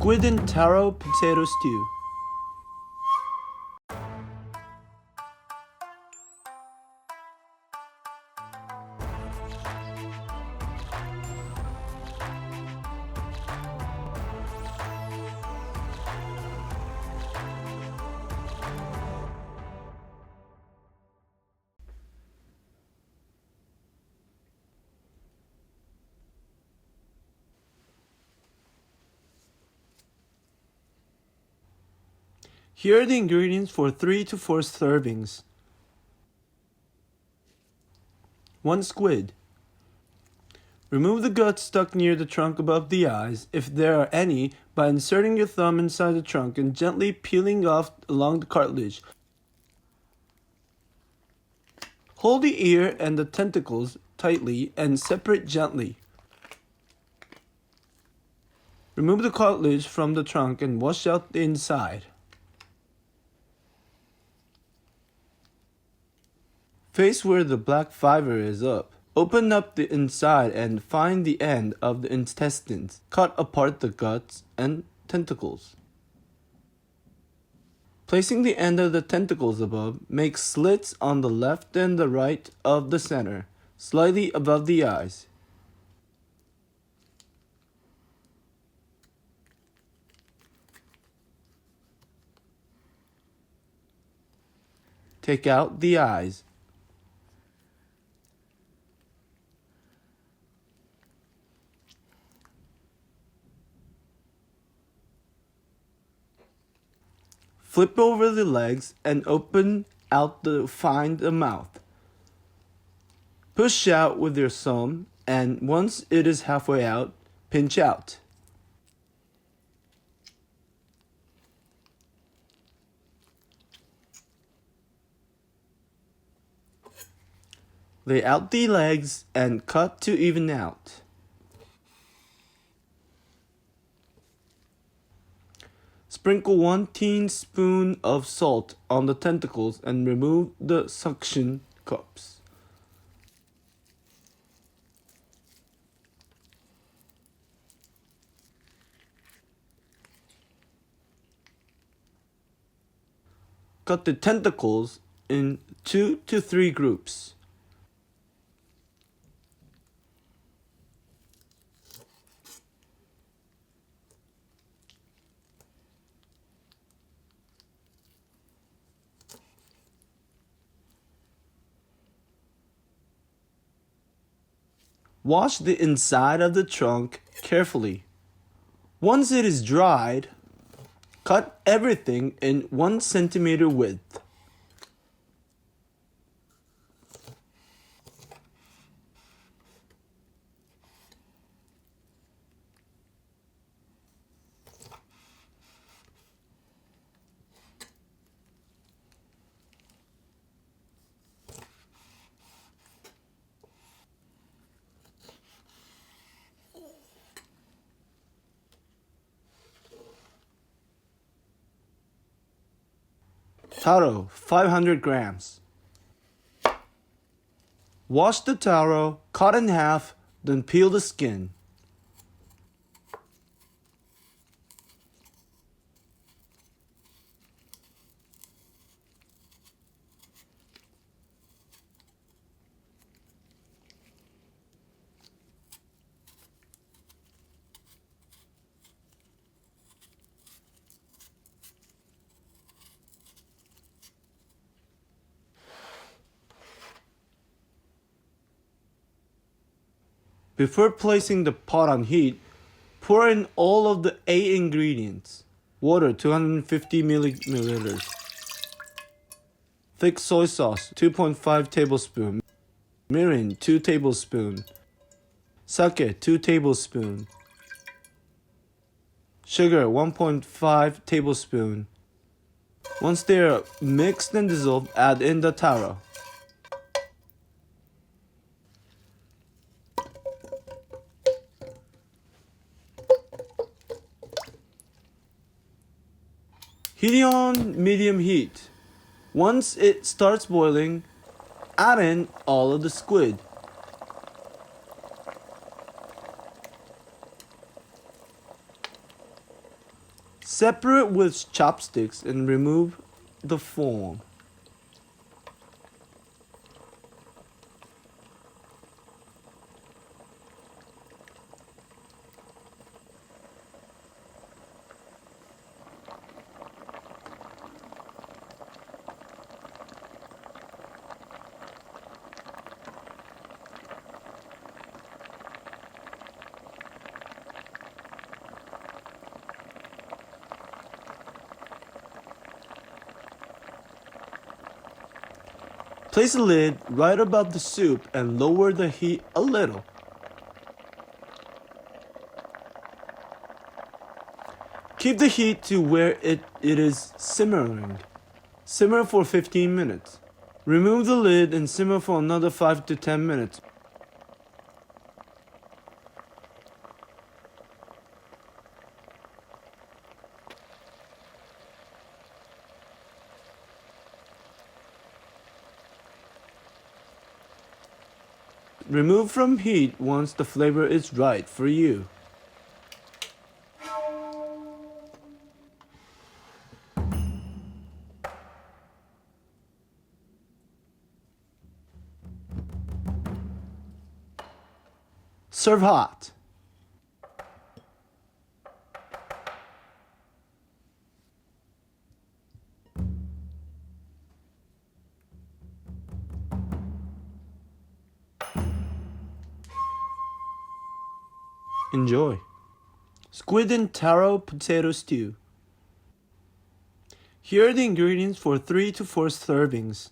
Squid and taro potato stew. Here are the ingredients for 3 to 4 servings. 1 squid. Remove the guts stuck near the trunk above the eyes, if there are any, by inserting your thumb inside the trunk and gently peeling off along the cartilage. Hold the ear and the tentacles tightly and separate gently. Remove the cartilage from the trunk and wash out the inside. Face where the black fiber is up. Open up the inside and find the end of the intestines. Cut apart the guts and tentacles. Placing the end of the tentacles above, make slits on the left and the right of the center, slightly above the eyes. Take out the eyes. Flip over the legs and open out to find the mouth. Push out with your thumb, and once it is halfway out, pinch out. Lay out the legs and cut to even out. Sprinkle 1 teaspoon of salt on the tentacles and remove the suction cups. Cut the tentacles in 2 to 3 groups. Wash the inside of the trunk carefully. Once it is dried, cut everything in 1 centimeter width. Taro, 500 grams. Wash the taro, cut in half, then peel the skin. Before placing the pot on heat, pour in all of the 8 ingredients. Water 250 milliliters. Thick soy sauce 2.5 tablespoons. Mirin 2 tablespoons. Sake 2 tablespoons. Sugar 1.5 tablespoons. Once they are mixed and dissolved, add in the taro. Heat on medium heat. Once it starts boiling, add in all of the squid. Separate with chopsticks and remove the foam. Place the lid right above the soup and lower the heat a little. Keep the heat to where it is simmering. Simmer for 15 minutes. Remove the lid and simmer for another 5 to 10 minutes. Remove from heat once the flavor is right for you. Serve hot. Enjoy. Squid and taro potato stew. Here are the ingredients for 3 to 4 servings.